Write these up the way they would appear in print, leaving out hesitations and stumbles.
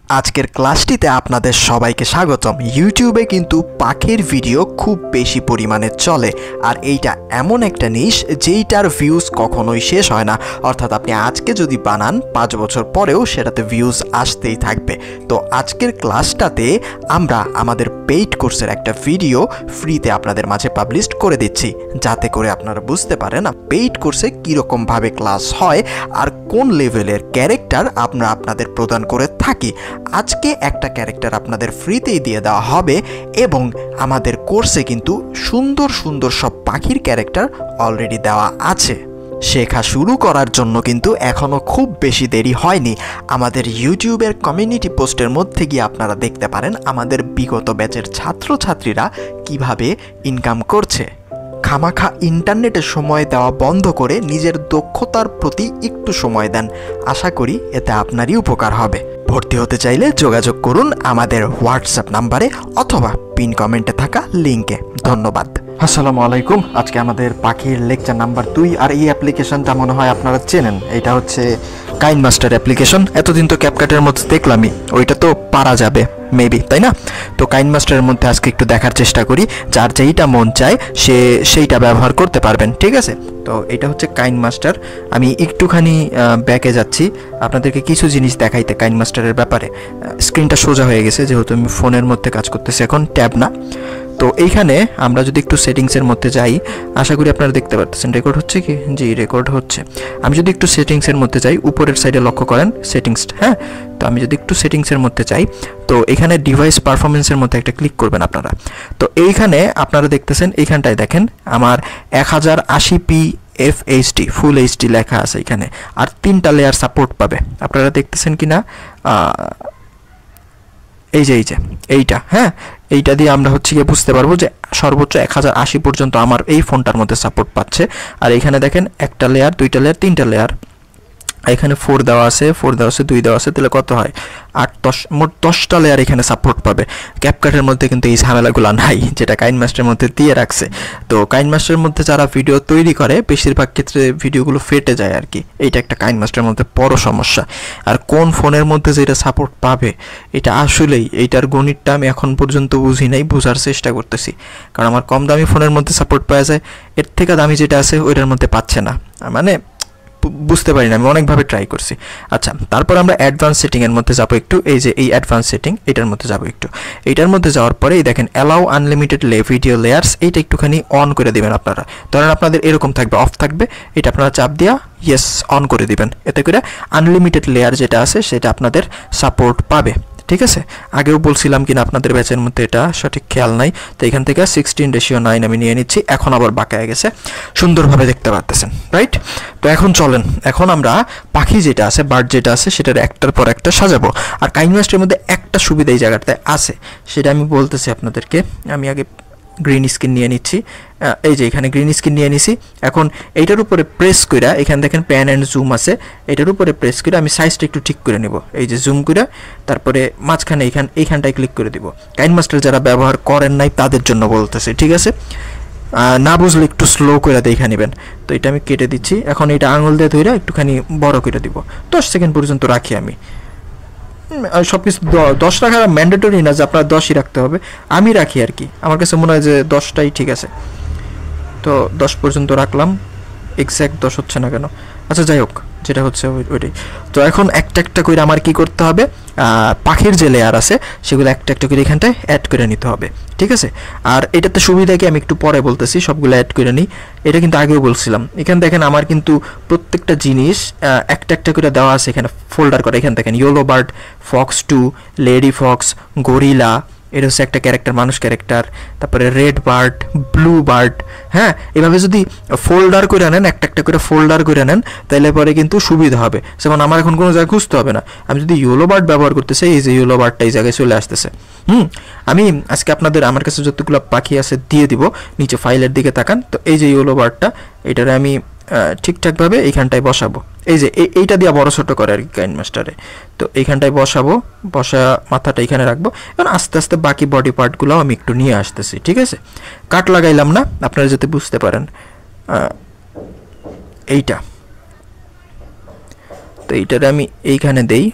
আজকের ক্লাসটিতে আপনাদের সবাইকে স্বাগতম। ইউটিউবে কিন্তু পাখির ভিডিও খুব বেশি পরিমাণে চলে, আর এইটা এমন একটা নিশ যেইটার ভিউজ কখনোই শেষ হয় না। অর্থাৎ আপনি আজকে যদি বানান 5 বছর পরেও সেটাতে ভিউজ আসতেই থাকবে। তো আজকের ক্লাসটাতে আমরা আমাদের পেইড কোর্সের একটা ভিডিও ফ্রিতে আপনাদের মাঝে পাবলিশ করে দিচ্ছি, যাতে করে আপনারা বুঝতে পারেন পেইড কোর্সে কীরকমভাবে ক্লাস হয় আর কোন লেভেলের ক্যারেক্টার আমরা আপনাদের প্রদান করে থাকি। আজকে একটা ক্যারেক্টার আপনাদের ফ্রিতেই দিয়ে দেওয়া হবে, এবং আমাদের কোর্সে কিন্তু সুন্দর সুন্দর সব পাখির ক্যারেক্টার অলরেডি দেওয়া আছে। শেখা শুরু করার জন্য কিন্তু এখনও খুব বেশি দেরি হয়নি। আমাদের ইউটিউবের কমিউনিটি পোস্টের মধ্যে গিয়ে আপনারা দেখতে পারেন আমাদের বিগত ব্যাচের ছাত্রছাত্রীরা কিভাবে ইনকাম করছে। খামাখা ইন্টারনেটে সময় দেওয়া বন্ধ করে নিজের দক্ষতার প্রতি একটু সময় দেন, আশা করি এতে আপনারই উপকার হবে। ভর্তি হতে চাইলে যোগাযোগ করুন আমাদের হোয়াটসঅ্যাপ নাম্বারে অথবা পিন কমেন্টে থাকা লিঙ্কে। ধন্যবাদ। আসসালামু আলাইকুম। আজকে আমাদের পাখির লেকচার নাম্বার 2, আর এই অ্যাপ্লিকেশনটা মনে হয় আপনারা চেনেন। এটা হচ্ছে কাইনমাস্টার অ্যাপ্লিকেশন। এতদিন তো ক্যাপকাটের মধ্যে দেখলামই, ওইটা তো পারা যাবে মেবি, তাই না? তো কাইনমাস্টারের মধ্যে আজকে একটু দেখার চেষ্টা করি, যার যেইটা মন চায় সে সেইটা ব্যবহার করতে পারবেন, ঠিক আছে? তো এটা হচ্ছে কাইনমাস্টার। আমি একটুখানি ব্যাকে যাচ্ছি আপনাদেরকে কিছু জিনিস দেখাইতে কাইনমাস্টারের ব্যাপারে। স্ক্রিনটা সোজা হয়ে গেছে যেহেতু আমি ফোনের মধ্যে কাজ করতেছি এখন, ট্যাব না। তো এইখানে আমরা যদি একটু সেটিংসের মধ্যে যাই, আশা করি আপনারা দেখতে পাচ্ছেন রেকর্ড হচ্ছে কি? জি, রেকর্ড হচ্ছে। আমি যদি একটু সেটিংসের মধ্যে যাই, উপরের সাইডে লক্ষ্য করেন সেটিংস, হ্যাঁ? তো আমি যদি একটু সেটিংসের মধ্যে যাই, তো এখানে ডিভাইস পারফরমেন্সের মধ্যে একটা ক্লিক করবেন আপনারা। তো এইখানে আপনারা দেখতেছেন, এইখানটায় দেখেন আমার 1080p FHD ফুল এইচডি লেখা আছে এখানে, আর 3টা লেয়ার সাপোর্ট পাবে। আপনারা দেখতেছেন কি না? এই যে এইটা, হ্যাঁ, এইটা দিয়ে আমরা হচ্ছে গিয়ে বুঝতে পারবো যে সর্বোচ্চ 1080 পর্যন্ত আমার এই ফোনটার মধ্যে সাপোর্ট পাচ্ছে। আর এইখানে দেখেন 1টা লেয়ার, 2টা লেয়ার, 3টা লেয়ার, এখানে 4 দেওয়া আছে, 2 দেওয়া আছে, তাহলে কত হয়? 8, 10, মোট 10টা লেয়ার এখানে সাপোর্ট পাবে। ক্যাপকাটের মধ্যে কিন্তু এই ঝামেলাগুলো নাই, যেটা কাইনমাস্টারের মধ্যে দিয়ে রাখছে। তো কাইনমাস্টারের মধ্যে যারা ভিডিও তৈরি করে বেশিরভাগ ক্ষেত্রে ভিডিওগুলো ফেটে যায় আর কি। এইটা একটা কাইনমাস্টারের মধ্যে বড় সমস্যা। আর কোন ফোনের মধ্যে যেটা সাপোর্ট পাবে, এটা আসলেই এইটার গণিতটা আমি এখন পর্যন্ত বুঝি নাই, বোঝার চেষ্টা করতেছি। কারণ আমার কম দামি ফোনের মধ্যে সাপোর্ট পাওয়া যায়, এর থেকে দামি যেটা আছে ওইটার মধ্যে পাচ্ছে না, মানে বুঝতে পারি না, আমি অনেকভাবে ট্রাই করছি। আচ্ছা, তারপর আমরা অ্যাডভান্স সেটিংয়ের মধ্যে যাবো একটু। এই যে এই অ্যাডভান্স সেটিং, এটার মধ্যে যাবো একটু। এইটার মধ্যে যাওয়ার পরে এই দেখেন অ্যালাউ আনলিমিটেড ভিডিও লেয়ার্স, এইটা একটুখানি অন করে দিবেন আপনারা। ধরেন আপনাদের এরকম থাকবে, অফ থাকবে, এটা আপনারা চাপ দিয়া ইয়েস অন করে দিবেন। এতে করে আনলিমিটেড লেয়ার যেটা আছে সেটা আপনাদের সাপোর্ট পাবে, ঠিক আছে? আগেও বলছিলাম কিনা আপনাদের ব্যাচের মধ্যে, এটা সঠিক খেয়াল নাই। তো এখান থেকে 16:9 আমি নিয়ে নিচ্ছি। এখন আবার বাঁকায় গেছে, সুন্দরভাবে দেখতে পাচ্ছেন, রাইট? তো এখন চলেন, এখন আমরা পাখি যেটা আছে, বার্ড যেটা আছে, সেটার একটার পর একটা সাজাবো। আর কাইনমাস্টারের মধ্যে একটা সুবিধা এই জায়গাটায় আছে, সেটা আমি বলতেছি আপনাদেরকে। আমি আগে গ্রিন স্ক্রিন নিয়ে নিচ্ছি। এই যে এখানে গ্রিন স্ক্রিন নিয়ে নিছি। এখন এইটার উপরে প্রেস করে, এখানে দেখেন প্যান অ্যান্ড জুম আছে, এটার উপরে প্রেস করে আমি সাইজটা একটু ঠিক করে নিব। এই যে জুম করে, তারপরে মাঝখানে এইখানটায় ক্লিক করে দিব। কাইনমাস্টার যারা ব্যবহার করেন নাই তাদের জন্য বলতেছে, ঠিক আছে? না বুঝলে একটু স্লো করে দেখে নেবেন। তো এটা আমি কেটে দিচ্ছি। এখন এটা আঙুল দিয়ে ধরে একটুখানি বড় করে দিব। 10 সেকেন্ড পর্যন্ত রাখি আমি। সব কিছু 10 রাখা ম্যান্ডেটরি না যে আপনার 10ই রাখতে হবে, আমি রাখি আর কি। আমার কাছে মনে হয় যে 10টাই ঠিক আছে। তো 10 পর্যন্ত রাখলাম, এক্স্যাক্ট 10 হচ্ছে না কেন? আচ্ছা, যাই হোক, যেটা হচ্ছে ওইটাই। তো এখন একটা একটা করে আমার কি করতে হবে, পাখির যে লেয়ার আছে সেগুলো একটা একটা করে এখানটায় অ্যাড করে নিতে হবে, ঠিক আছে? আর এটাতে সুবিধা কি আমি একটু পরে বলতেছি, সবগুলো অ্যাড করে নিই। এটা কিন্তু আগেও বলছিলাম। এখানে দেখেন আমার কিন্তু প্রত্যেকটা জিনিস একটা একটা করে দেওয়া আছে, এখানে ফোল্ডার করে। এখানে দেখেন yellow bird, Fox 2, lady Fox, gorilla, এটা হচ্ছে একটা ক্যারেক্টার, মানুষ ক্যারেক্টার, তারপরে রেড বার্ড, ব্লু বার্ড, হ্যাঁ? এভাবে যদি ফোল্ডার করে নেন, একটা একটা করে ফোল্ডার করে নেন, তাহলে পরে কিন্তু সুবিধা হবে। যেমন আমার এখন কোনো জায়গায় খুঁজতে হবে না। আমি যদি ইয়েলো বার্ড ব্যবহার করতে চাই, এই যে ইয়েলো বার্ডটা এই জায়গায় চলে আসতেছে। আমি আজকে আপনাদের আমার কাছে যতগুলো পাখি আছে দিয়ে দিব। নিচে ফাইলের দিকে তাকান, তো এই যে ইয়েলো বার্ডটা, এটারে আমি ঠিকঠাকভাবে এইখানটায় বসাবো। এই যে এইটা দিয়ে বড় ছোটো করে আর কি কাইনমাস্টারে। তো এইখানটায় বসাবো, বসা মাথাটা এখানে রাখবো। এখন আস্তে আস্তে বাকি বডি পার্টগুলোও আমি একটু নিয়ে আসতেছি, ঠিক আছে? কাট লাগাইলাম না, আপনারা যাতে বুঝতে পারেন। এইটা, তো এইটারে আমি এইখানে দেই।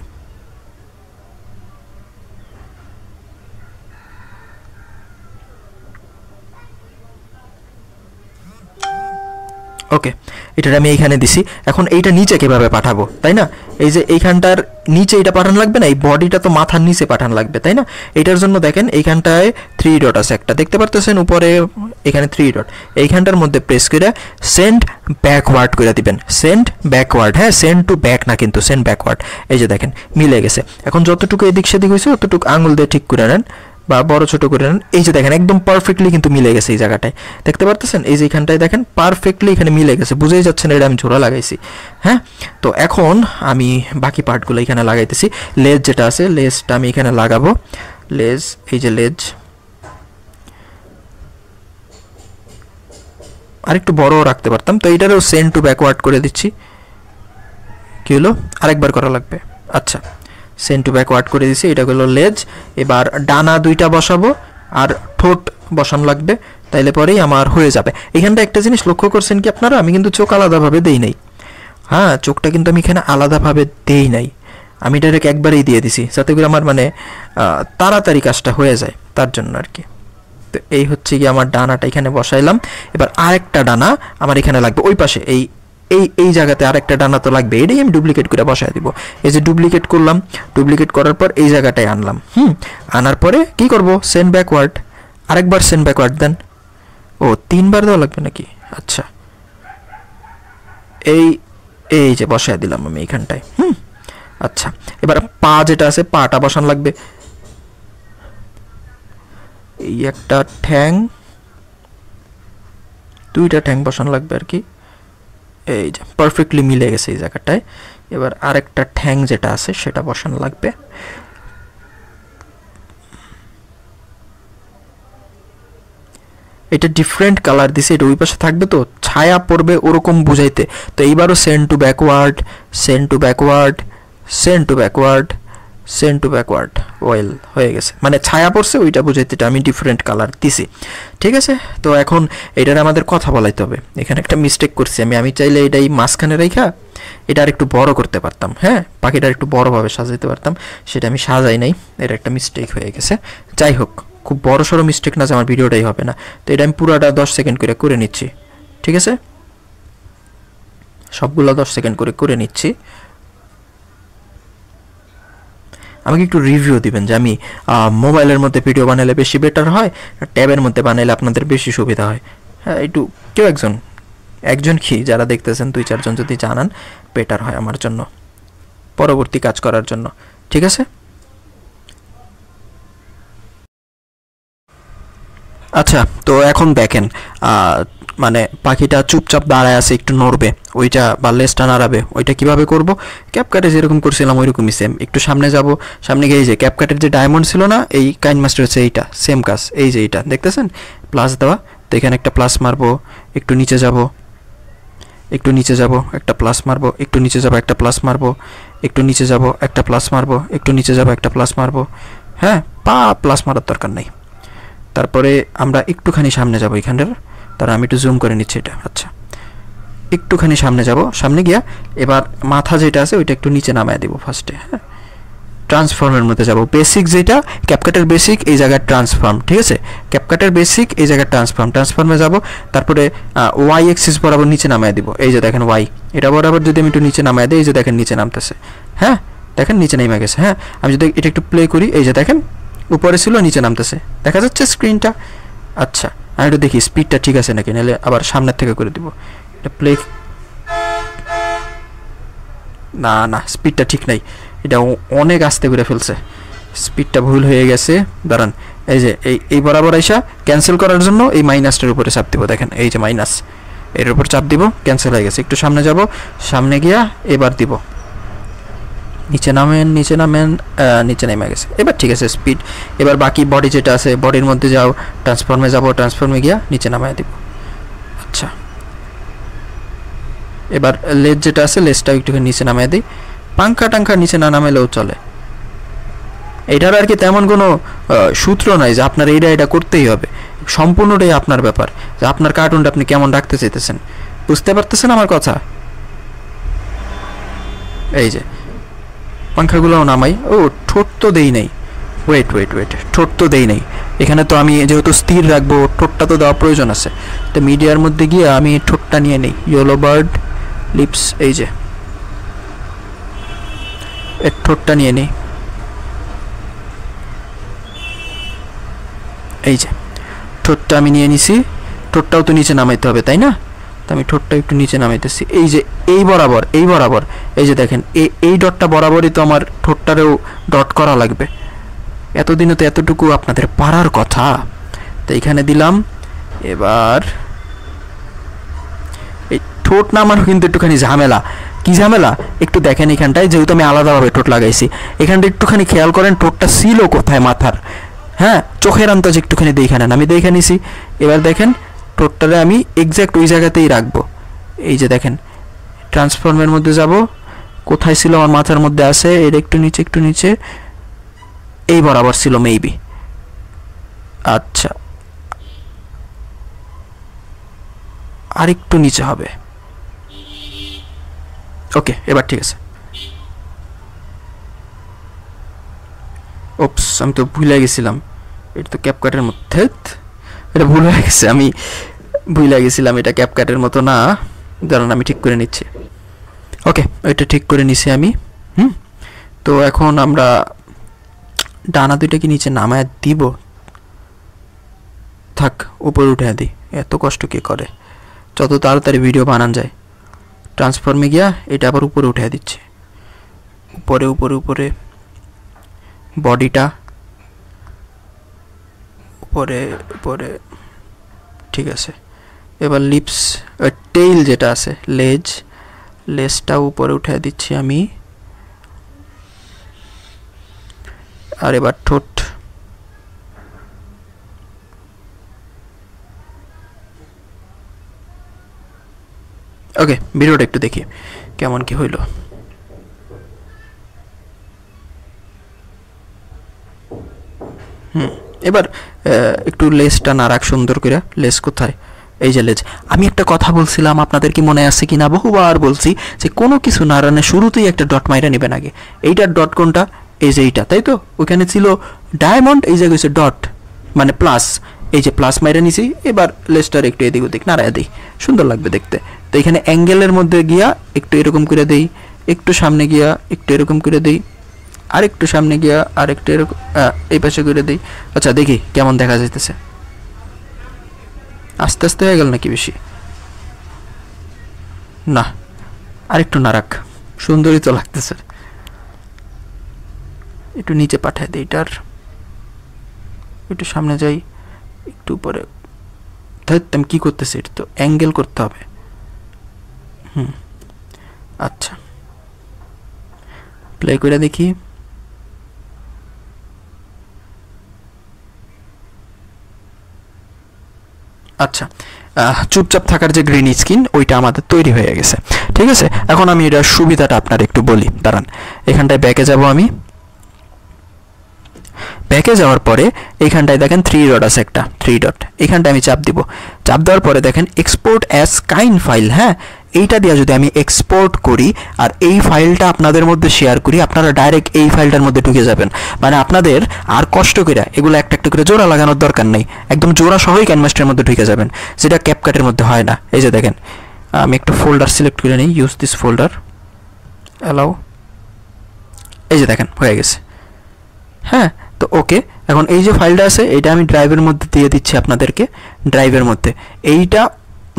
ওকে, এটা আমি এইখানে দিছি। এখন এইটা নিচে কিভাবে পাঠাবো, তাই না? এই যে এইখানটার নিচে এটা পাঠান লাগবে না, এই বডিটা তো মাথার নিচে পাঠান লাগবে, তাই না? এটার জন্য দেখেন এইখানটায় 3 ডট আছে একটা, দেখতে পারতেছেন উপরে, এখানে 3 ডট, এইখানটার মধ্যে প্রেস করে সেন্ড ব্যাকওয়ার্ড করে দিবেন। সেন্ড ব্যাকওয়ার্ড, হ্যাঁ, সেন্ড টু ব্যাক না কিন্তু, সেন্ড ব্যাকওয়ার্ড। এই যে দেখেন মিলে গেছে। এখন যতটুকু এদিক সেদিক হয়েছে ততটুকু আঙুল দিয়ে ঠিক করে নেন বা বড় ছোট করে নেন। এই যে দেখেন একদম পারফেক্টলি কিন্তু মিলে গেছে এই জায়গাটায়, দেখতে পারতেছেন? এই যে এখানটায় দেখেন পারফেক্টলি এখানে মিলে গেছে, বুঝেই যাচ্ছে না এটা আমি ঝোলা লাগাইছি। হ্যাঁ, তো এখন আমি বাকি পার্টগুলো এখানে লাগাইতেছি। লেজ যেটা আছে, লেজটা আমি এখানে লাগাবো। লেজ, এই যে লেজ আরেকটু বড় রাখতে পারতাম, তো এইটারও সেন্ড টু ব্যাকওয়ার্ড করে দিচ্ছি। কি হলো, আরেকবার করা লাগবে। আচ্ছা, সেন্ড টু ব্যাকওয়ার্ড করে দিছি। এটা হলো লেজ। এবার ডানা 2টা বসাবো আর ঠোঁট বসানো লাগবে, তাইলে পরেই আমার হয়ে যাবে। এখানটা একটা জিনিস লক্ষ্য করছেন কি আপনারা, আমি কিন্তু চোখ আলাদাভাবে দেই নাই। হ্যাঁ, চোখটা কিন্তু আমি এখানে আলাদাভাবে দেই নাই, আমি ডাইরেক্ট একবারেই দিয়ে দিছি, যাতে করে আমার মানে তাড়াতাড়ি কাজটা হয়ে যায়, তার জন্য আর কি। তো এই হচ্ছে কি আমার ডানাটা এখানে বসাইলাম। এবার আরেকটা ডানা আমার এখানে লাগবে ওই পাশে, এই এই এই জায়গাতে আরেকটা ডানা তো লাগবে, এটাই আমি ডুপ্লিকেট করে বসায় দিব। এই যে ডুপ্লিকেট করলাম, ডুপ্লিকেট করার পর এই জায়গাটায় আনলাম। আনার পরে কি করব, সেন্ড ব্যাকওয়ার্ড, আরেকবার সেন্ড ব্যাকওয়ার্ড দেন। ও 3বার দেওয়া লাগবে নাকি? আচ্ছা, এই এই যে বসায় দিলাম আমি এইখানটায়। আচ্ছা, এবার পা যেটা আছে, পাটা বসান লাগবে। এই একটা ঠ্যাং, 2টা ঠ্যাং বসান লাগবে আর কি। এই যে পারফেক্টলি মিলে গেছে এই জায়গাটায়। এবার আরেকটা ঠ্যাং যেটা আছে সেটা বসানো লাগবে। এটা ডিফারেন্ট কালার দিছে, এটা ওই পাশে থাকবে তো ছায়া পড়বে ওরকম বুঝাইতে। তো এইবারও send to backward, send to backward, send to backward, send to backward, well হয়ে গেছে, মানে ছায়া পড়ছে ওইটা বুঝাইতে এটা আমি ডিফারেন্ট কালার দিছি। ঠিক আছে, তো এখন এটার আমাদের কথা বলাইতে হবে। এখানে একটা মিস্টেক করছি আমি চাইলে এটাই মাঝখানে রেখা এটা আর একটু বড় করতে পারতাম, হ্যাঁ, পাখিটা একটু বড়ভাবে সাজাইতে পারতাম, সেটা আমি সাজাই নাই, এটা একটা মিস্টেক হয়ে গেছে। যাই হোক, খুব বড় সড়ো মিস্টেক না যে আমার ভিডিওটাই হবে না। তো এটা আমি পুরাটা 10 সেকেন্ড করে নিচ্ছি। ঠিক আছে, সবগুলো 10 সেকেন্ড করে নিচ্ছি। আমাকে একটু রিভিউ দিবেন যে আমি মোবাইলের মধ্যে ভিডিও বানালে বেশি বেটার হয়, ট্যাবের মধ্যে বানালে আপনাদের বেশি সুবিধা হয়। হ্যাঁ, একটু কেউ একজন কি যারা দেখতেছেন 2-4 জন যদি জানান বেটার হয় আমার জন্য পরবর্তী কাজ করার জন্য। ঠিক আছে, আচ্ছা, তো এখন দেখেন মানে পাখিটা চুপচাপ দাঁড়ায় আছে, একটু নড়বে ওইটা বা লেজটা নাড়াবে, ওইটা কিভাবে করব, ক্যাপকাটে যেরকম করছিলাম ওইরকমই সেম। একটু সামনে যাব, সামনে গিয়ে এই যে ক্যাপকাটের যে ডায়মন্ড ছিল না, এই কাইন মাস্টার হচ্ছে এইটা, সেম কাজ। এই যে এইটা দেখতেছেন প্লাস দেওয়া, তো এখানে একটা প্লাস মারবো, একটু নিচে যাব, একটু নিচে যাব, একটা প্লাস মারবো, একটু নিচে যাব, একটা প্লাস মারবো, একটু নিচে যাব, একটা প্লাস মারবো, একটু নিচে যাব, একটা প্লাস মারবো। হ্যাঁ, প্লাস মারার দরকার নাই। তারপরে আমরা একটুখানি সামনে যাব এখানটার, তার আমি একটু জুম করে নিচ্ছি এটা। আচ্ছা, একটুখানি সামনে যাব, সামনে গিয়া এবার মাথা যেটা আছে ওইটা একটু নিচে নামায় দেবো ফার্স্টে। হ্যাঁ, ট্রান্সফর্মের মধ্যে যাব, বেসিক যেটা ক্যাপকাটের বেসিক এই জায়গায় ট্রান্সফর্ম। ঠিক আছে, ক্যাপকাটের বেসিক এই জায়গায় ট্রান্সফর্মে যাব। তারপরে ওয়াই এক্সিস বরাবর নিচে নামায় দিব। এই যে দেখেন ওয়াই, এটা বরাবর যদি আমি একটু নিচে নামায় দিই, এই যে দেখেন নিচে নামতেছে। হ্যাঁ, দেখেন নিচে নেমে গেছে। হ্যাঁ, আমি যদি এটা একটু প্লে করি, এই যে দেখেন উপরে ছিল নিচে নামতেছে, দেখা যাচ্ছে স্ক্রিনটা। আচ্ছা, আমি একটু দেখি স্পিডটা ঠিক আছে নাকি, নাহলে আবার সামনের থেকে করে দিব। এটা প্লে, না স্পিডটা ঠিক নাই, এটা অনেক আস্তে করে ফেলছে, স্পিডটা ভুল হয়ে গেছে। দাঁড়ান, এই যে এই বরাবর আইসা ক্যান্সেল করার জন্য এই মাইনাসটার উপরে চাপ দিব। দেখেন এই যে মাইনাস, এর উপর চাপ দিব, ক্যান্সেল হয়ে গেছে। একটু সামনে যাব, সামনে গিয়া এবার দিব, নিচে নামেন, নিচে নেমে গেছে। এবার ঠিক আছে স্পিড। এবার বাকি বডি যেটা আছে, বডির মধ্যে যাও, ট্রান্সফর্মে যাব, ট্রান্সফর্মে গিয়া নিচে নামায় দিব। আচ্ছা, এবার লেজ যেটা আছে, লেজটা একটুখানি নিচে নামায় দিই। পাঙ্খা নিচে না নামাইলেও চলে, এটার আর কি তেমন কোনো সূত্র নাই যে আপনার এটা করতেই হবে, সম্পূর্ণটাই আপনার ব্যাপার, যে আপনার কার্টুনটা আপনি কেমন রাখতে চাইতেছেন। বুঝতে পারতেছেন আমার কথা? এই যে পাঙ্খাগুলোও নামাই। ও ঠোঁট তো দেই নাই, ওয়েট, ঠোঁট তো দেই নাই। এখানে তো আমি যেহেতু স্থির রাখবো, ঠোঁটটা তো দেওয়া প্রয়োজন আছে। তো মিডিয়ার মধ্যে গিয়ে আমি ঠোঁটটা নিয়ে নিই, ইয়েলো বার্ড লিপস, এই যে এর ঠোঁটটা নিয়ে নিই, এই যে ঠোঁটটা আমি নিয়ে নিছি। ঠোঁটটাও তো নিচে নামাইতে হবে, তাই না? তো আমি ঠোঁটটা একটু নিচে নামাইতেছি, এই যে এই বরাবর, এই বরাবর, এই যে দেখেন এই ডটটা বরাবরই তো আমার ঠোঁটটারেও ডট করা লাগবে। এতদিনে তো এতটুকু আপনাদের পারার কথা। তো এইখানে দিলাম। এবার এই ঠোঁট নামানো কিন্তু একটুখানি ঝামেলা। কি ঝামেলা একটু দেখেন এখানটায়, যেহেতু আমি আলাদাভাবে ঠোঁট লাগাইছি, এখানটা একটুখানি খেয়াল করেন ঠোঁটটা ছিল কোথায় মাথার। হ্যাঁ, চোখের আন্দাজ একটুখানি দেখে নেন, আমি দেখে নিছি। এবার দেখেন ঠোঁটটারে আমি এক্স্যাক্ট ওই জায়গাতেই রাখবো। এই যে দেখেন ট্রান্সফর্মের মধ্যে যাব, কোথায় ছিল আমার মাথার মধ্যে আছে, এর একটু নিচে, একটু নিচে, এই বরাবর ছিল মেবি। আচ্ছা, আর একটু নিচে হবে। ওকে, এবার ঠিক আছে। ওপস, আমি তো ভুলে গেছিলাম, এটা তো ক্যাপকাটের মধ্যে, এটা ভুল হয়ে গেছে, আমি ভুলে গেছিলাম এটা ক্যাপকাটের মতো না। দাঁড়ান আমি ঠিক করে নিচ্ছি। ওকে, ওইটা ঠিক করে নিছি আমি। তো এখন আমরা ডানা দুইটা কি নিচে নামায় দিব? থাক, উপরে উঠে দিই, এত কষ্ট কে করে? যত তাড়াতাড়ি ভিডিও বানান যায়। ট্রান্সফর্মে গিয়া এটা আবার উপরে উঠে দিচ্ছে, উপরে উপরে উপরে, বডিটা উপরে উপরে, ঠিক আছে। এবার লিপস, টেইল যেটা আছে, লেজটা উপরে উঠে দিচ্ছি আমি। আর এবার ঠোঁট, ওকে, ভিডিওটা একটু দেখি কেমন কি হইল। এবার একটু লেজটা নাড়াক সুন্দর করে। লেজ কোথায়? এই যে লেজ। আমি একটা কথা বলছিলাম, আপনাদের কি মনে আছে কিনা, বহুবার বলছি যে কোনো কিছু নাড়ানোর শুরুতেই একটা ডট মাইরা নেবেন আগে। এইটার ডট কোনটা? এই যে এইটা, তাই তো? ওইখানে ছিল ডায়মন্ড, এই জায়গায় হচ্ছে ডট, মানে প্লাস। এই যে প্লাস মাইরা নিছি। এবার লেজটার একটু এদিক ওদিক নাড়ায় দিই, সুন্দর লাগবে দেখতে। তো এখানে অ্যাঙ্গেলের মধ্যে গিয়া একটু এরকম করে দেই, একটু সামনে গিয়া একটু এরকম করে দেই, আর একটু সামনে গিয়া আর একটু এরকম এই পাশে করে দিই। আচ্ছা, দেখি কেমন দেখা যাইতেছে। আস্তে আস্তে হয়ে গেল নাকি বেশি? না, আরেকটু নাড়াক, সুন্দরই তো লাগতেছে। একটু নিচে পাঠায় দিই, এটার একটু সামনে যাই, একটু উপরে। আমি কি করতেছি? এটা তো অ্যাঙ্গেল করতে হবে। আচ্ছা, প্লে করে দেখি। আচ্ছা, চুপচাপ থাকার যে গ্রিন স্ক্রিন, ওইটা আমাদের তৈরি হয়ে গেছে। ঠিক আছে, এখন আমি এটার সুবিধাটা আপনার একটু বলি, দাঁড়ান। এখানটায় ব্যাকে যাব আমি। ব্যাকে যাওয়ার পরে এইখানটায় দেখেন 3 ডট আছে, একটা 3 ডট, এখানটায় আমি চাপ দিব। চাপ দেওয়ার পরে দেখেন এক্সপোর্ট অ্যাজ কাইন ফাইল। হ্যাঁ, এইটা দিয়ে যদি আমি এক্সপোর্ট করি আর এই ফাইলটা আপনাদের মধ্যে শেয়ার করি, আপনারা ডাইরেক্ট এই ফাইলটার মধ্যে ঢুকে যাবেন। মানে আপনাদের আর কষ্ট করে এগুলো একটা একটা করে জোড়া লাগানোর দরকার নেই, একদম জোড়া সহই ক্যানভাসটার মধ্যে ঢুকে যাবেন, যেটা ক্যাপকাটের মধ্যে হয় না। এই যে দেখেন, আমি একটা ফোল্ডার সিলেক্ট করে নিই, ইউজ দিস ফোল্ডার, অ্যালাউ। এই যে দেখেন হয়ে গেছে। হ্যাঁ, তো ওকে, এখন এই যে ফাইলটা আছে এটা আমি ড্রাইভের মধ্যে দিয়ে দিচ্ছি আপনাদেরকে। ড্রাইভের মধ্যে এইটা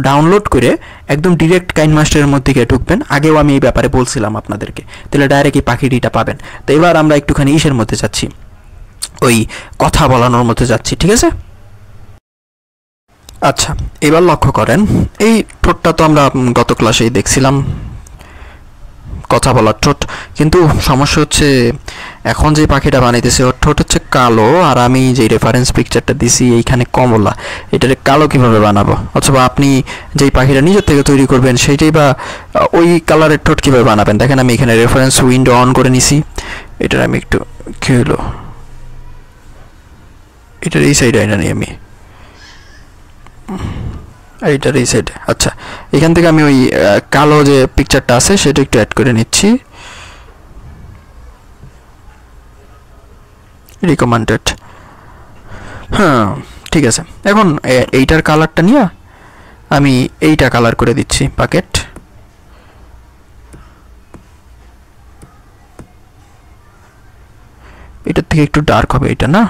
ডাউনলোড করে একদম ডিরেক্ট কাইনমাস্টারের মধ্যে গিয়ে ঢুকবেন। আগেও আমি এই ব্যাপারে বলছিলাম আপনাদেরকে, তাহলে ডাইরেক্ট এই পাখিটিটা পাবেন। তো এবার আমরা একটুখানি ইসের মধ্যে যাচ্ছি, ওই কথা বলানোর মধ্যে যাচ্ছি, ঠিক আছে? আচ্ছা, এবার লক্ষ্য করেন, এই ঠোঁটটা তো আমরা গত ক্লাসেই দেখছিলাম, কথা বলার ঠোঁট। কিন্তু সমস্যা হচ্ছে এখন যে পাখিটা বানাইতেছে ওর ঠোঁট হচ্ছে কালো, আর আমি যে রেফারেন্স পিকচারটা দিছি এইখানে কমলা। এটাকে কালো কিভাবে বানাবো? অথবা আপনি যেই পাখিটা নিজের থেকে তৈরি করবেন সেইটাই বা ওই কালারের ঠোঁট কীভাবে বানাবেন? দেখেন আমি এখানে রেফারেন্স উইন্ডো অন করে নিছি। এটার আমি একটু কী হলো, এটার এই সাইডে এটা নিই আমি, এইটার এই সাইডে। আচ্ছা, এখান থেকে আমি ওই কালো যে পিকচারটা আছে সেটা একটু অ্যাড করে নিচ্ছি, রিকমেন্ডেড। হ্যাঁ, ঠিক আছে, এখন এইটার কালারটা নিয়ে আমি এইটা কালার করে দিচ্ছি বাকেট। এটার থেকে একটু ডার্ক হবে এটা, না?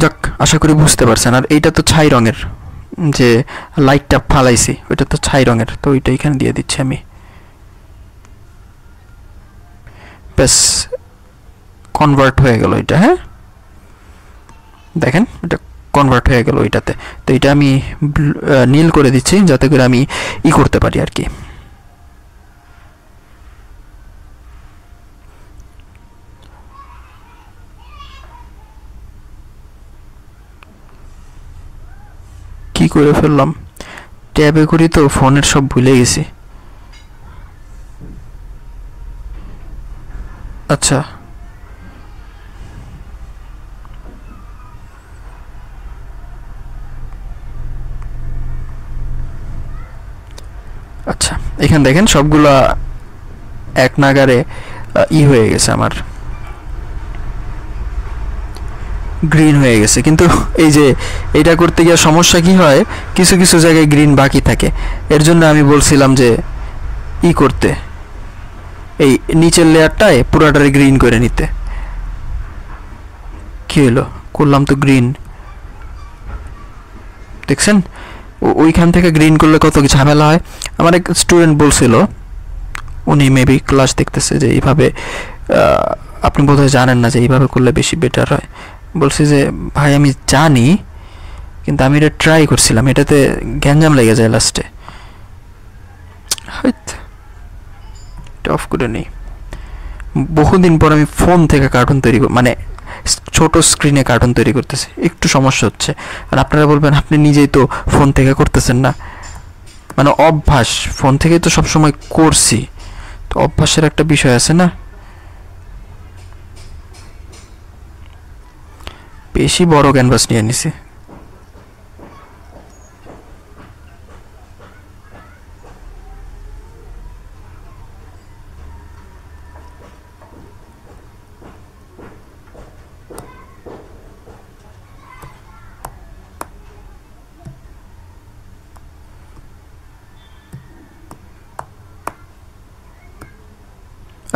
যাক, আশা করি বুঝতে পারছেন। আর এইটা তো ছাই রঙের, যে লাইটটা ফালাইছি ওইটা তো ছাই রঙের, তো ওইটা এখানে দিয়ে দিচ্ছি আমি। ব্যাস, কনভার্ট হয়ে গেল এটা। হ্যাঁ, দেখেন এটা কনভার্ট হয়ে গেল ওইটাতে। তো এটা আমি নীল করে দিচ্ছি যাতে করে আমি করতে পারি আর কি। কি করে ফেললাম, ট্যাবে করি তো ফোনের সব ভুলে গেছি। আচ্ছা, আচ্ছা, এখানে দেখেন সবগুলা এক নাগারে হয়ে গেছে, আমার গ্রিন হয়ে গেছে। কিন্তু এই যে এটা করতে গিয়ে সমস্যা কি হয়, কিছু কিছু জায়গায় গ্রিন বাকি থাকে। এর জন্য আমি বলছিলাম যে করতে, এই নিচের লেয়ারটায় পুরাটারে গ্রিন করে নিতে। কি হলো, করলাম তো গ্রিন, দেখছেন? ওইখান থেকে গ্রিন করলে কত ঝামেলা হয়। আমার এক স্টুডেন্ট বলছিল, উনি মেবি ক্লাস দেখতেছে, যে এইভাবে আপনি বোধহয় জানেন না যে এইভাবে করলে বেশি বেটার হয়। বলছি যে ভাই আমি জানি, কিন্তু আমি এটা ট্রাই করছিলাম, এটাতে গ্যাঞ্জাম লেগে যায় লাস্টে। হয়তো এটা অফ করে নেই। বহুদিন পর আমি ফোন থেকে কার্টুন তৈরি মানে ছোট স্ক্রিনে কার্টুন তৈরি করতেছি, একটু সমস্যা হচ্ছে। আর আপনারা বলবেন আপনি নিজেই তো ফোন থেকে করতেছেন না, মানে অভ্যাস, ফোন থেকে তো সবসময় করছি, তো অভ্যাসের একটা বিষয় আছে না। বেশি বড় ক্যানভাস নিয়ে নিছি।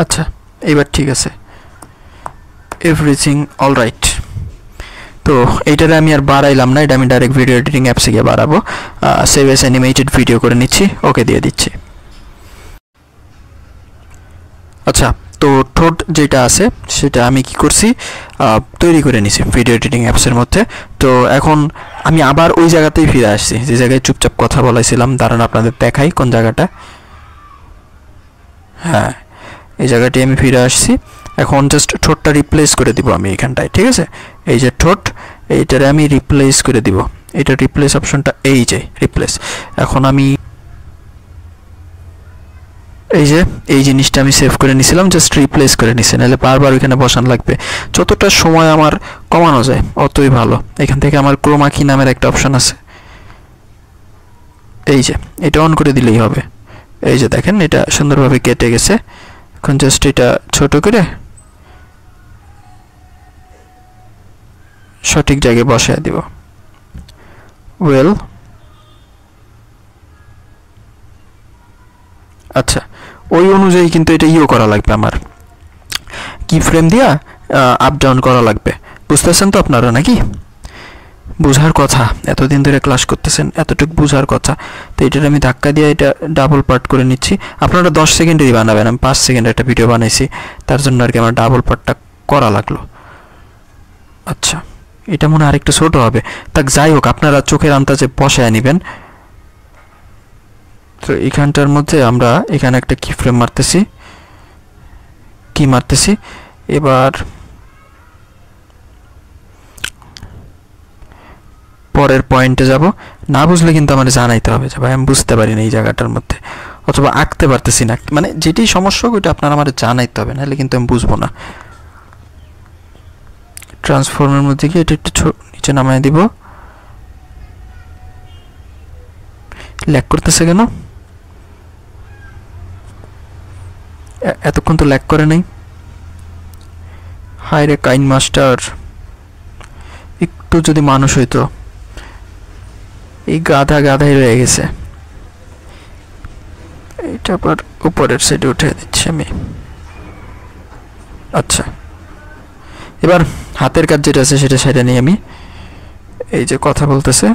আচ্ছা, এইবার ঠিক আছে, এভরিথিং অল রাইট। তো এইটারে আমি আর বাড়াইলাম না, এটা আমি ডাইরেক্ট ভিডিও এডিটিং অ্যাপসে গিয়ে বাড়াবো। সেভ এস অ্যানিমেটেড ভিডিও করে নিচ্ছি, ওকে দিয়ে দিচ্ছি। আচ্ছা, তো ঠোঁট যেটা আছে সেটা আমি কি করছি, তৈরি করে নিছি ভিডিও এডিটিং অ্যাপসের মধ্যে। তো এখন আমি আবার ওই জায়গাতেই ফিরে আসছি, যে জায়গায় চুপচাপ কথা বলাইছিলাম। দাঁড়ান আপনাদের দেখাই কোন জায়গাটা। হ্যাঁ, এই জায়গাটি আমি ফিরে আসছি। এখন জাস্ট ঠোঁটটা রিপ্লেস করে দিব আমি এখানটায়, ঠিক আছে? এই যে ঠোঁট, এইটারে আমি রিপ্লেস করে দিব। এটা রিপ্লেস অপশনটা, এই যে রিপ্লেস। এখন আমি এই জিনিসটা আমি সেভ করে নিছিলাম, জাস্ট রিপ্লেস করে নিছি, নাহলে বারবার ওইখানে বসানো লাগবে। যতটা সময় আমার কমানো যায় অতই ভালো। এখান থেকে আমার ক্রোমা কি নামের একটা অপশন আছে, এই যে এটা অন করে দিলেই হবে। এই যে দেখেন এটা সুন্দরভাবে কেটে গেছে। এখন জাস্ট এটা ছোট করে সঠিক জায়গায় বসায় দিব। ওয়েল, আচ্ছা, ওই অনুযায়ী কিন্তু এটা করা লাগবে, আমার কি ফ্রেম দিয়া আপ ডাউন করা লাগবে। বুঝতেছেন তো আপনারা নাকি? বোঝার কথা, এতদিন ধরে ক্লাস করতেছেন, এতটুকু বোঝার কথা। তো এটার আমি ধাক্কা দিয়ে এটা ডাবল পার্ট করে নিচ্ছি। আপনারা 10 সেকেন্ডেরই বানাবেন, আমি 5 সেকেন্ডের একটা ভিডিও বানাইছি, তার জন্য আর কি আমার ডাবল পার্টটা করা লাগলো। আচ্ছা, এটা মনে হয় আরেকটু ছোট হবে। তাক যাই হোক, আপনারা চোখের আন্দাজে বসায় নেবেন। তো এখানটার মধ্যে আমরা এখানে একটা কি ফ্রেম মারতেছি, এবার পরের পয়েন্টে যাব। না বুঝলে কিন্তু আমার জানাইতে হবে যে ভাই আমি বুঝতে পারি না এই জায়গাটার মধ্যে, অথবা আঁকতে পারতেছি না, মানে যেটাই সমস্যা হোক ওইটা আপনার আমার জানাইতে হবে, নাহলে কিন্তু আমি বুঝবো না। ট্রান্সফর্মের মধ্যে গিয়ে এটা একটু নিচে নামায় দিব। ল্যাগ করতেছে কেন? এতক্ষণ তো ল্যাগ করে নাই। হায় রে কাইন মাস্টার, একটু যদি মানুষ হইতো। এই গাধাই রয়ে গেছে। এটা আবার উপরের সাইডে উঠে দিচ্ছি আমি। আচ্ছা, এবার হাতের কাজ যেটা আছে সেটা সাইডে নিই আমি। এই যে কথা বলতেছে,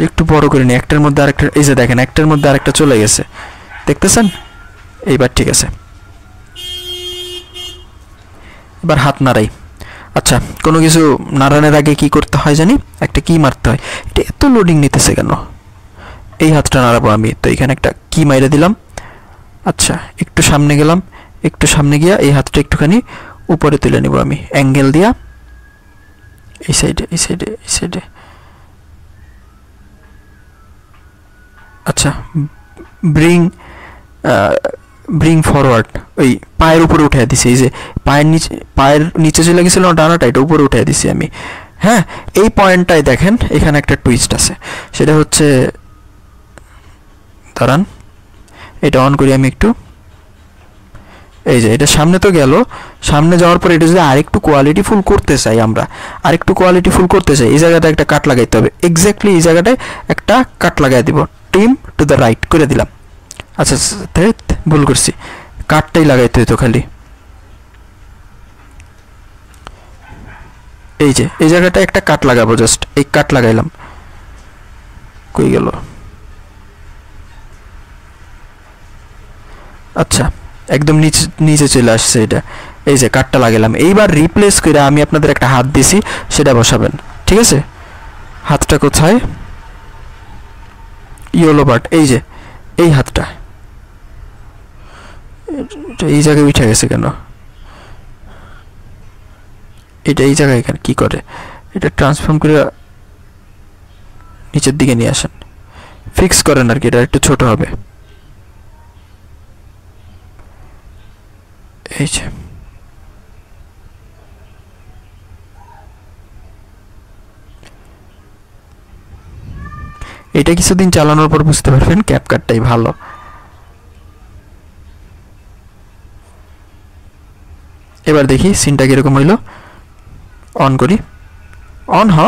একটু বড় করে নিই। একটার মধ্যে আরেকটা, এই যে দেখেন একটার মধ্যে আরেকটা চলে গেছে, দেখতেছেন? এইবার ঠিক আছে। এবার হাত নাড়াই। আচ্ছা, কোনো কিছু নাড়ানোর আগে কি করতে হয় জানি, একটা কি মারতে হয়। এটা এত লোডিং নিতেছে কেন? এই হাতটা নাড়াবো আমি, তো এখানে একটা কি মাইরে দিলাম। আচ্ছা, একটু সামনে গেলাম, একটু সামনে গিয়া এই হাতটা একটুখানি উপরে তুলে নিব আমি অ্যাঙ্গেল দিয়া। এই সাইডে, এই সাইডে, এই সাইডে। আচ্ছা, ব্রিং ফরওয়ার্ড, ওই পায়ের উপরে উঠে দিছি। এই যে পায়ের নিচে চলে গেছিল ডানাটা, এটা উপরে উঠে দিছি আমি। হ্যাঁ, এই পয়েন্টটায় দেখেন এখানে একটা টুইস্ট আছে, সেটা হচ্ছে, দাঁড়ান এটা অন করি আমি একটু। এই যে এটা সামনে তো গেল, সামনে যাওয়ার পর এটা যদি আরেকটু কোয়ালিটি ফুল করতে চাই, আমরা আরেকটু কোয়ালিটি ফুল করতে চাই, এই জায়গাটা একটা কাট লাগাইতে হবে। এক্স্যাক্টলি এই জায়গাটায় একটা কাট লাগাই দিব, ট্রিম টু দ্য রাইট করে দিলাম। আচ্ছা, ভুল করছি, কাটটাই লাগাইতে হইতো খালি। এই যে এই জায়গাটা একটা কাট লাগাবো, জাস্ট এই কাট লাগাইলাম। কই গেল? আচ্ছা, একদম নিচে চলে আসছে এটা। এই যে কাটটা লাগালাম। এইবার রিপ্লেস করে আমি আপনাদের একটা হাত দিছি, সেটা বসাবেন। ঠিক আছে? হাতটা কোথায়? ইয়েলো পার্ট, এই যে এই হাতটা, এই জায়গায় উঠে গেছে কেন? এটা এই জায়গায় এখানে কি করে? এটা ট্রান্সফর্ম করে নিচের দিকে নিয়ে আসেন, ফিক্স করেন আর কি, এটা একটু ছোট হবে। এই যে এটা কিছুদিন চালানোর পর বুঝতে পারবেন ক্যাপকাটটাই ভালো। এবার দেখি সিনটা কিরকম হইল। অন করি, অন হ।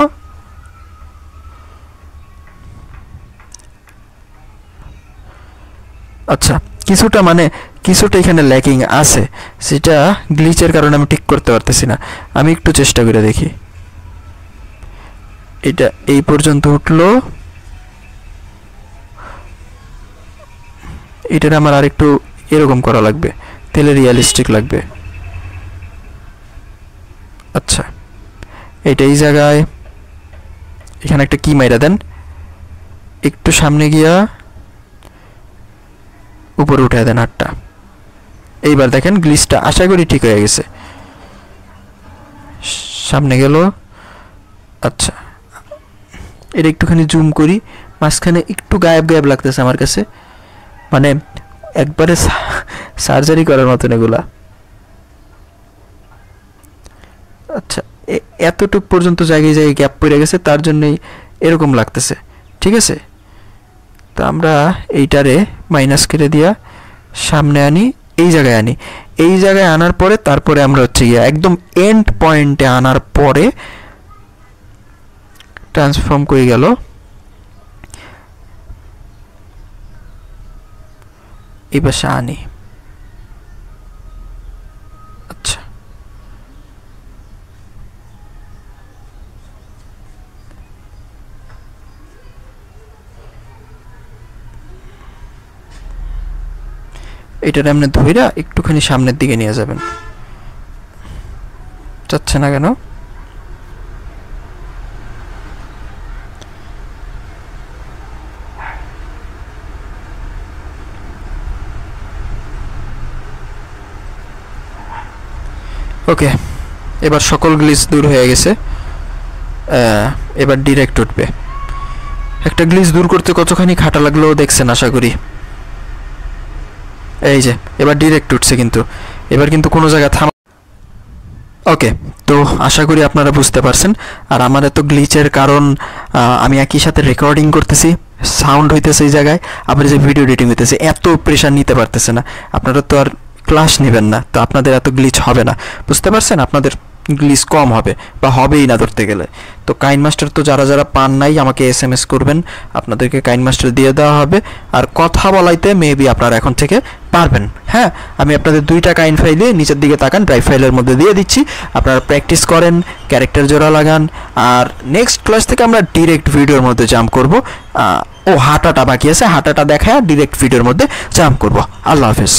আচ্ছা, কিছুটা এখানে ল্যাকিং আছে, সেটা গ্লিচের কারণে আমি ঠিক করতে পারতেছি না। আমি একটু চেষ্টা করে দেখি। এটা এই পর্যন্ত উঠলো, এটার আমার আরেকটু এরকম করা লাগবে, তাহলে রিয়েলিস্টিক লাগবে। আচ্ছা, এটা এই জায়গায় এখানে একটা কি মাইরা দেন, একটু সামনে গিয়া উপরে উঠে দেন হাতটা। এইবার দেখেন গ্লিচটা আশা করি ঠিক হয়ে গেছে। সামনে গেল। আচ্ছা, এটা একটুখানি জুম করি, মাঝখানে একটু গায়েব লাগতেছে আমার কাছে, মানে একবারে সার্জারি করার মতন এগুলা। আচ্ছা, এতটুক পর্যন্ত জায়গায় গ্যাপ পড়ে গেছে, তার জন্যই এরকম লাগতেছে। ঠিক আছে, তো আমরা এইটারে মাইনাস করে দিয়া সামনে আনি, এই জায়গায় আনি। এই জায়গায় আনার পরে তারপরে আমরা হচ্ছে গিয়া একদম এন্ড পয়েন্টে আনার পরে ট্রান্সফর্ম করে গেল। এই পাশে আনি। আচ্ছা, এটার আপনি ধইরা একটুখানি সামনের দিকে নিয়ে যাবেন। যাচ্ছে না কেন? ওকে, এবার সকল গ্লিচ দূর হয়ে গেছে। এবার ডিরেক্ট উঠবে। একটা গ্লিচ দূর করতে কতখানি খাটা লাগলো দেখছেন আশা করি। এই যে এবার ডিরেক্ট উঠছে, কিন্তু এবার কিন্তু কোনো জায়গায় থামা। ওকে, তো আশা করি আপনারা বুঝতে পারছেন। আর আমার এত গ্লিচের কারণ আমি একই সাথে রেকর্ডিং করতেছি, সাউন্ড হইতেছে এই জায়গায়, আবার যে ভিডিও এডিটিং হইতেছে, এত প্রেশার নিতে পারতেছে না। আপনারা তো আর ক্লাস নেবেন না, তো আপনাদের এত গ্লিচ হবে না, বুঝতে পারছেন? আপনাদের গ্লিচ কম হবে বা হবেই না ধরতে গেলে। তো কাইনমাস্টার তো যারা যারা পান নাই আমাকে SMS করবেন, আপনাদেরকে কাইনমাস্টার দিয়ে দেওয়া হবে। আর কথা বলাইতে মেবি আপনারা এখন থেকে পারবেন। হ্যাঁ, আমি আপনাদের 2টা কাইন ফাইলে নিচের দিকে তাকান, ড্রাইভ ফাইলের মধ্যে দিয়ে দিচ্ছি, আপনারা প্র্যাকটিস করেন, ক্যারেক্টার জোড়া লাগান। আর নেক্সট ক্লাস থেকে আমরা ডিরেক্ট ভিডিওর মধ্যে জাম্প করব। হাঁটাটা বাকি আছে, হাঁটাটা দেখায় ডিরেক্ট ভিডিওর মধ্যে জাম্প করব। আল্লাহ হাফেজ।